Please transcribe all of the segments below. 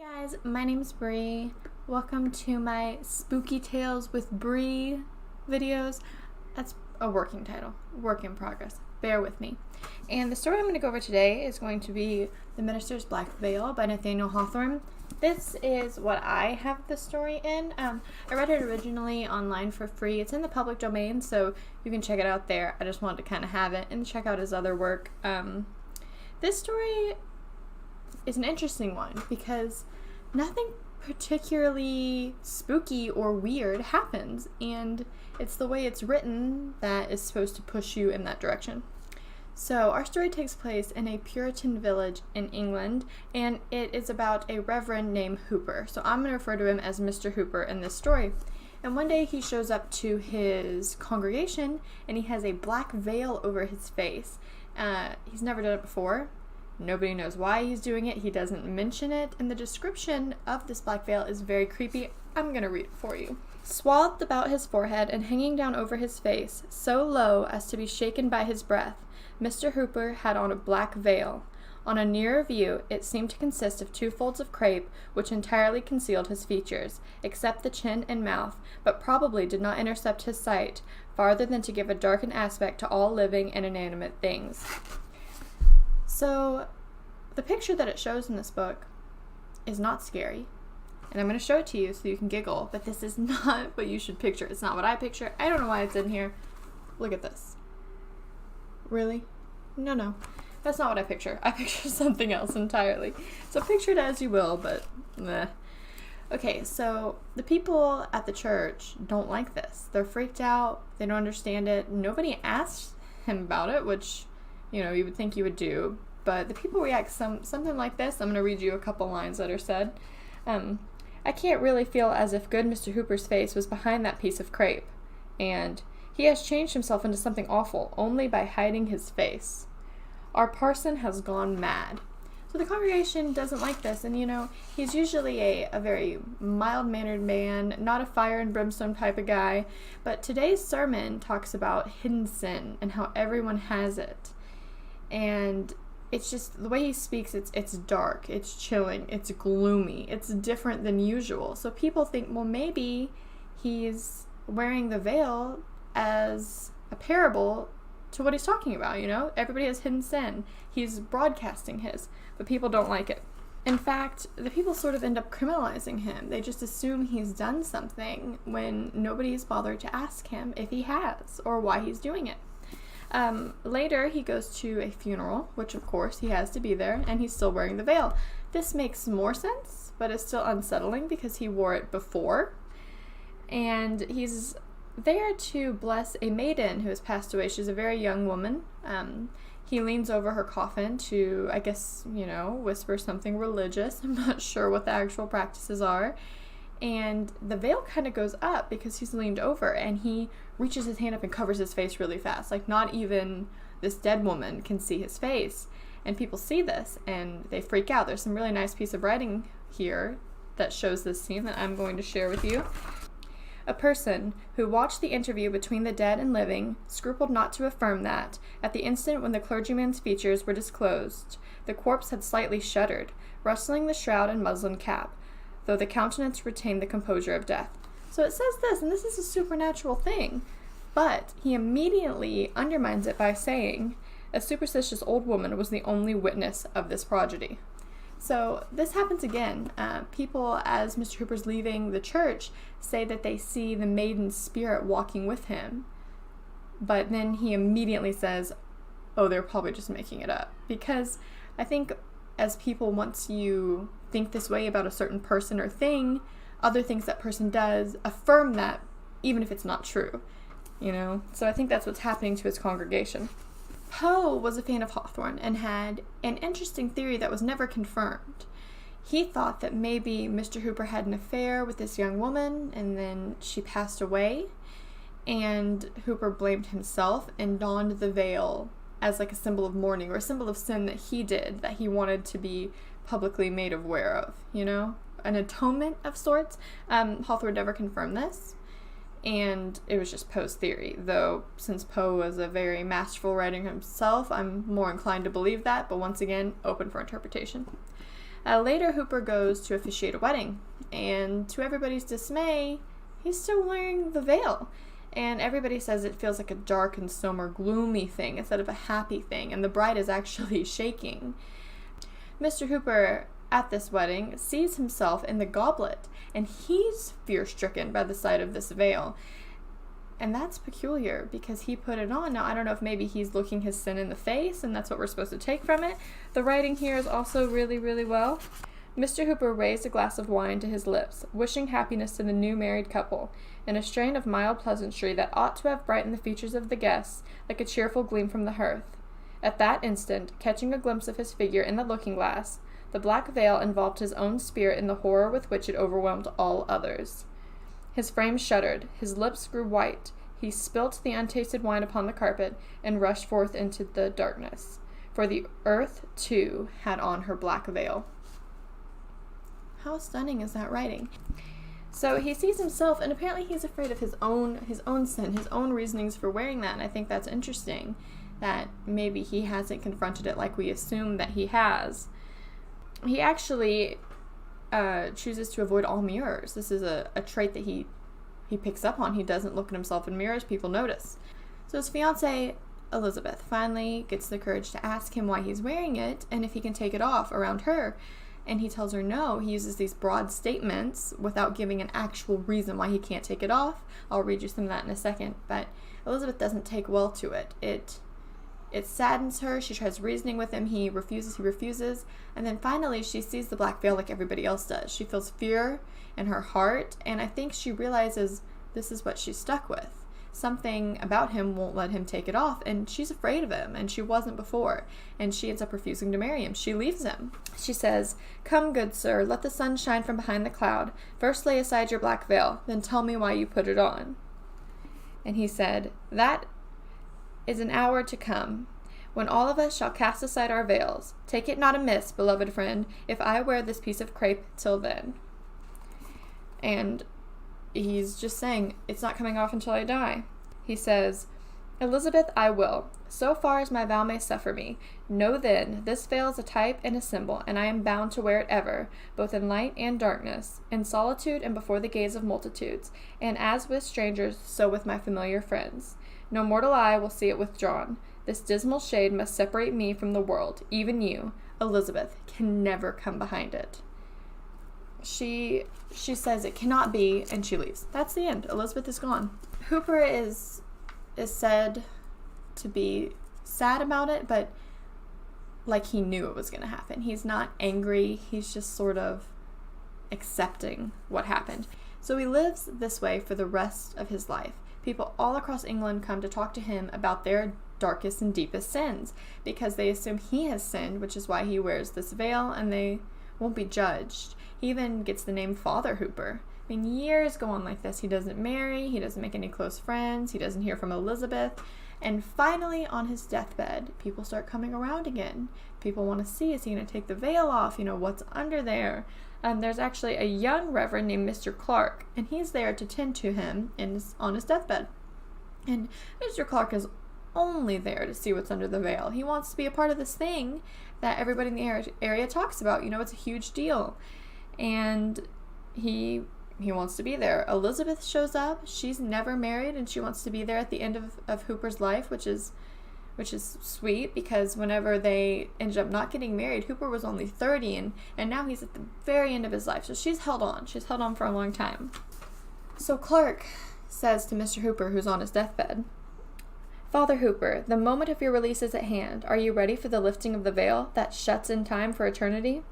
Guys, my name's Bree. Welcome to my Spooky Tales with Bree videos. That's a working title, work in progress. Bear with me. And the story I'm going to go over today is going to be The Minister's Black Veil by Nathaniel Hawthorne. This is what I have the story in. I read it originally online for free. It's in the public domain, so you can check it out there. I just wanted to kind of have it and check out his other work. This story is an interesting one because nothing particularly spooky or weird happens, and it's the way it's written that is supposed to push you in that direction. So our story takes place in a Puritan village in England, and it is about a reverend named Hooper. So I'm going to refer to him as Mr. Hooper in this story. And one day he shows up to his congregation, and he has a black veil over his face. He's never done it before. Nobody knows why he's doing it. He doesn't mention it. And the description of this black veil is very creepy. I'm going to read it for you. Swathed about his forehead and hanging down over his face, so low as to be shaken by his breath, Mr. Hooper had on a black veil. On a nearer view, it seemed to consist of 2 folds of crape, which entirely concealed his features, except the chin and mouth, but probably did not intercept his sight, farther than to give a darkened aspect to all living and inanimate things. So, the picture that it shows in this book is not scary, and I'm going to show it to you so you can giggle, but this is not what you should picture. It's not what I picture. I don't know why it's in here. Look at this. Really? No. That's not what I picture. I picture something else entirely. So picture it as you will, but meh. Okay, so the people at the church don't like this. They're freaked out. They don't understand it. Nobody asked him about it, which, you would think you would do. But the people react something like this. I'm going to read you a couple lines that are said. I can't really feel as if good Mr. Hooper's face was behind that piece of crepe. And he has changed himself into something awful only by hiding his face. Our parson has gone mad. So the congregation doesn't like this. And, he's usually a very mild-mannered man, not a fire and brimstone type of guy. But today's sermon talks about hidden sin and how everyone has it. And it's just, the way he speaks, it's dark, it's chilling, it's gloomy, it's different than usual. So people think, well, maybe he's wearing the veil as a parable to what he's talking about, Everybody has hidden sin. He's broadcasting his, but people don't like it. In fact, the people sort of end up criminalizing him. They just assume he's done something when nobody has bothered to ask him if he has or why he's doing it. Later, he goes to a funeral, which of course he has to be there, and he's still wearing the veil. This makes more sense, but it's still unsettling because he wore it before. And he's there to bless a maiden who has passed away. She's a very young woman. He leans over her coffin to, I guess, whisper something religious. I'm not sure what the actual practices are. And the veil kind of goes up because he's leaned over, and he reaches his hand up and covers his face really fast. Like, not even this dead woman can see his face. And people see this, and they freak out. There's some really nice piece of writing here that shows this scene that I'm going to share with you. A person who watched the interview between the dead and living scrupled not to affirm that, at the instant when the clergyman's features were disclosed, the corpse had slightly shuddered, rustling the shroud and muslin cap, though the countenance retained the composure of death. So it says this, and this is a supernatural thing, but he immediately undermines it by saying a superstitious old woman was the only witness of this prodigy. So this happens again. People, as Mr. Hooper's leaving the church, say that they see the maiden's spirit walking with him, but then he immediately says, oh, they're probably just making it up. Because I think as people, once you think this way about a certain person or thing, other things that person does affirm that, even if it's not true, So I think that's what's happening to his congregation. Poe was a fan of Hawthorne and had an interesting theory that was never confirmed. He thought that maybe Mr. Hooper had an affair with this young woman, and then she passed away, and Hooper blamed himself and donned the veil as like a symbol of mourning or a symbol of sin that he did, that he wanted to be publicly made aware of, an atonement of sorts. Hawthorne never confirmed this, and it was just Poe's theory, though since Poe was a very masterful writer himself, I'm more inclined to believe that, but once again, open for interpretation. Later, Hooper goes to officiate a wedding, and to everybody's dismay, he's still wearing the veil. And everybody says it feels like a dark and somber, gloomy thing instead of a happy thing, and the bride is actually shaking. Mr. Hooper, at this wedding, sees himself in the goblet, and he's fear-stricken by the sight of this veil. And that's peculiar, because he put it on. Now, I don't know if maybe he's looking his sin in the face, and that's what we're supposed to take from it. The writing here is also really, really well. Mr. Hooper raised a glass of wine to his lips, wishing happiness to the new married couple, in a strain of mild pleasantry that ought to have brightened the features of the guests like a cheerful gleam from the hearth. At that instant, catching a glimpse of his figure in the looking-glass, the black veil involved his own spirit in the horror with which it overwhelmed all others. His frame shuddered, his lips grew white, he spilt the untasted wine upon the carpet, and rushed forth into the darkness. For the earth, too, had on her black veil. How stunning is that writing? So he sees himself, and apparently he's afraid of his own sin, his own reasonings for wearing that, and I think that's interesting, that maybe he hasn't confronted it like we assume that he has. He actually chooses to avoid all mirrors. This is a trait that he picks up on. He doesn't look at himself in mirrors. People notice. So his fiancée, Elizabeth, finally gets the courage to ask him why he's wearing it and if he can take it off around her. And he tells her no. He uses these broad statements without giving an actual reason why he can't take it off. I'll read you some of that in a second. But Elizabeth doesn't take well to it. It saddens her. She tries reasoning with him. He refuses. And then finally, she sees the black veil like everybody else does. She feels fear in her heart, and I think she realizes this is what she's stuck with. Something about him won't let him take it off, and she's afraid of him, and she wasn't before, and she ends up refusing to marry him. She leaves him. She says, "Come, good sir, let the sun shine from behind the cloud. First lay aside your black veil, then tell me why you put it on." And he said, "That is an hour to come, when all of us shall cast aside our veils. Take it not amiss, beloved friend, if I wear this piece of crape till then." And he's just saying, it's not coming off until I die. He says, "Elizabeth, I will, so far as my vow may suffer me. Know then, this veil is a type and a symbol, and I am bound to wear it ever, both in light and darkness, in solitude and before the gaze of multitudes, and as with strangers, so with my familiar friends. No mortal eye will see it withdrawn. This dismal shade must separate me from the world. Even you, Elizabeth, can never come behind it." She says it cannot be, and she leaves. That's the end. Elizabeth is gone. Hooper is said to be sad about it, but like he knew it was going to happen. He's not angry. He's just sort of accepting what happened. So he lives this way for the rest of his life. People all across England come to talk to him about their darkest and deepest sins because they assume he has sinned, which is why he wears this veil, and they won't be judged. He even gets the name Father Hooper. I mean, years go on like this. He doesn't marry, he doesn't make any close friends, he doesn't hear from Elizabeth, and finally on his deathbed, people start coming around again. People want to see, is he going to take the veil off? What's under there? There's actually a young reverend named Mr. Clark, and he's there to tend to him on his deathbed. And Mr. Clark is only there to see what's under the veil. He wants to be a part of this thing that everybody in the area talks about. It's a huge deal. And he wants to be there. Elizabeth shows up. She's never married, and she wants to be there at the end of Hooper's life, which is sweet, because whenever they ended up not getting married, Hooper was only 30, and now he's at the very end of his life. So she's held on. She's held on for a long time. So Clark says to Mr. Hooper, who's on his deathbed, "Father Hooper, the moment of your release is at hand. Are you ready for the lifting of the veil that shuts in time for eternity?"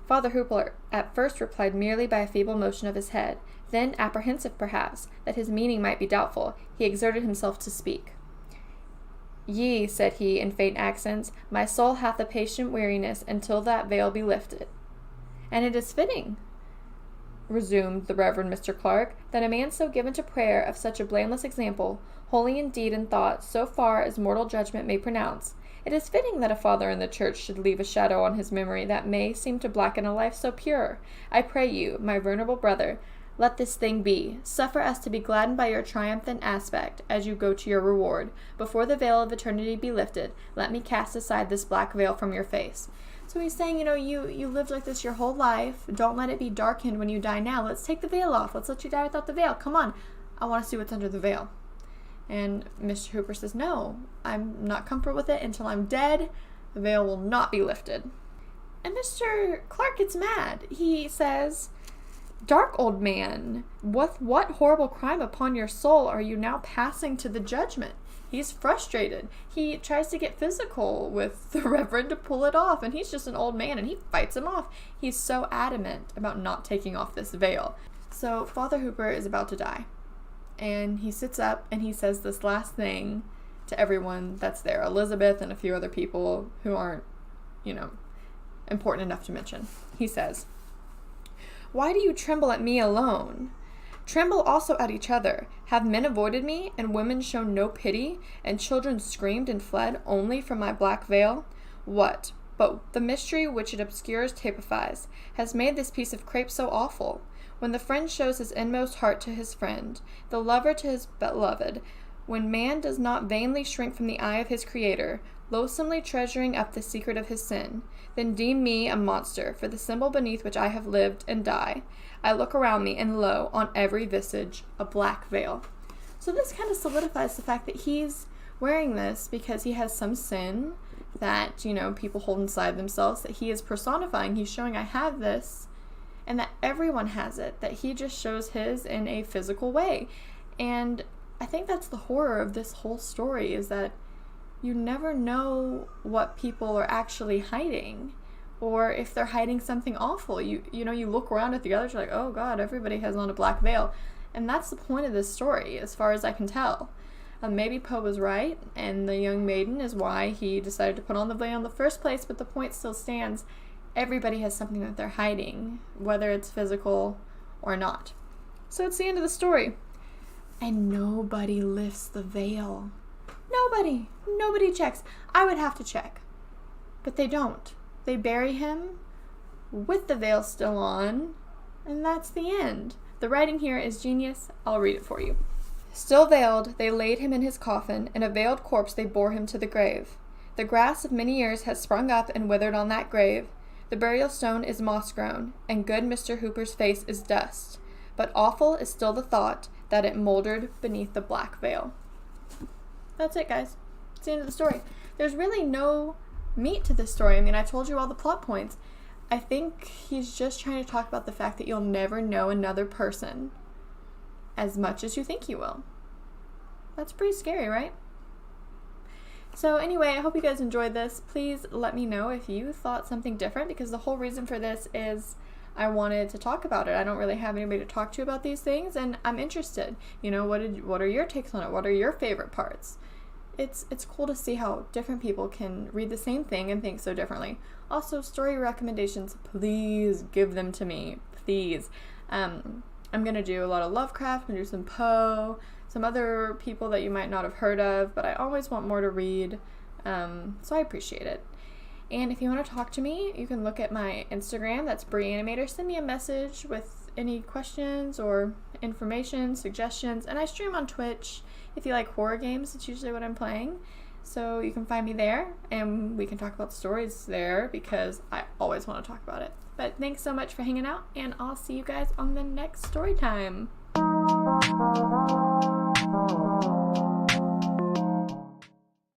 Father Hooper at first replied merely by a feeble motion of his head. Then, apprehensive perhaps, that his meaning might be doubtful, he exerted himself to speak. "Yea," said he, in faint accents, "my soul hath a patient weariness until that veil be lifted." "And it is fitting," resumed the Reverend Mr. Clark, "that a man so given to prayer, of such a blameless example, holy in deed and thought, so far as mortal judgment may pronounce, it is fitting that a father in the church should leave a shadow on his memory that may seem to blacken a life so pure. I pray you, my venerable brother, let this thing be. Suffer us to be gladdened by your triumphant aspect as you go to your reward. Before the veil of eternity be lifted, let me cast aside this black veil from your face." So he's saying, you lived like this your whole life. Don't let it be darkened when you die now. Let's take the veil off. Let's let you die without the veil. Come on. I want to see what's under the veil. And Mr. Hooper says, no, I'm not comfortable with it until I'm dead. The veil will not be lifted. And Mr. Clark gets mad. He says, dark old man, what horrible crime upon your soul are you now passing to the judgment? He's frustrated. He tries to get physical with the Reverend to pull it off, and he's just an old man, and he fights him off. He's so adamant about not taking off this veil. So Father Hooper is about to die, and he sits up and he says this last thing to everyone that's there, Elizabeth and a few other people who aren't, important enough to mention. He says, why do you tremble at me alone? Tremble also at each other. Have men avoided me, and women shown no pity, and children screamed and fled only from my black veil? What, but the mystery which it obscures typifies, has made this piece of crape so awful? When the friend shows his inmost heart to his friend, the lover to his beloved, when man does not vainly shrink from the eye of his Creator, loathsomely treasuring up the secret of his sin, then deem me a monster for the symbol beneath which I have lived and die. I look around me, and lo, on every visage, a black veil. So this kind of solidifies the fact that he's wearing this because he has some sin that, people hold inside themselves, that he is personifying. He's showing, I have this, and that everyone has it, that he just shows his in a physical way. And I think that's the horror of this whole story, is that you never know what people are actually hiding, or if they're hiding something awful. You look around at the others, you're like, oh God, everybody has on a black veil. And that's the point of this story, as far as I can tell. Maybe Poe was right, and the young maiden is why he decided to put on the veil in the first place, but the point still stands. Everybody has something that they're hiding, whether it's physical or not. So it's the end of the story. And nobody lifts the veil. Nobody checks. I would have to check. But they don't. They bury him with the veil still on, and that's the end. The writing here is genius. I'll read it for you. Still veiled, they laid him in his coffin. In a veiled corpse they bore him to the grave. The grass of many years has sprung up and withered on that grave. The burial stone is moss-grown, and good Mr. Hooper's face is dust. But awful is still the thought that it moldered beneath the black veil. That's it, guys. It's the end of the story. There's really no meat to this story. I mean, I told you all the plot points. I think he's just trying to talk about the fact that you'll never know another person as much as you think you will. That's pretty scary, right? So anyway, I hope you guys enjoyed this. Please let me know if you thought something different, because the whole reason for this is I wanted to talk about it. I don't really have anybody to talk to about these things, and I'm interested. What are your takes on it? What are your favorite parts? It's cool to see how different people can read the same thing and think so differently. Also, story recommendations, please give them to me. Please. I'm going to do a lot of Lovecraft, I'm going to do some Poe, some other people that you might not have heard of, but I always want more to read, so I appreciate it. And if you want to talk to me, you can look at my Instagram, that's BrieAnimator. Send me a message with any questions or information, suggestions, and I stream on Twitch. If you like horror games, it's usually what I'm playing. So you can find me there, and we can talk about stories there, because I always want to talk about it. But thanks so much for hanging out, and I'll see you guys on the next story time.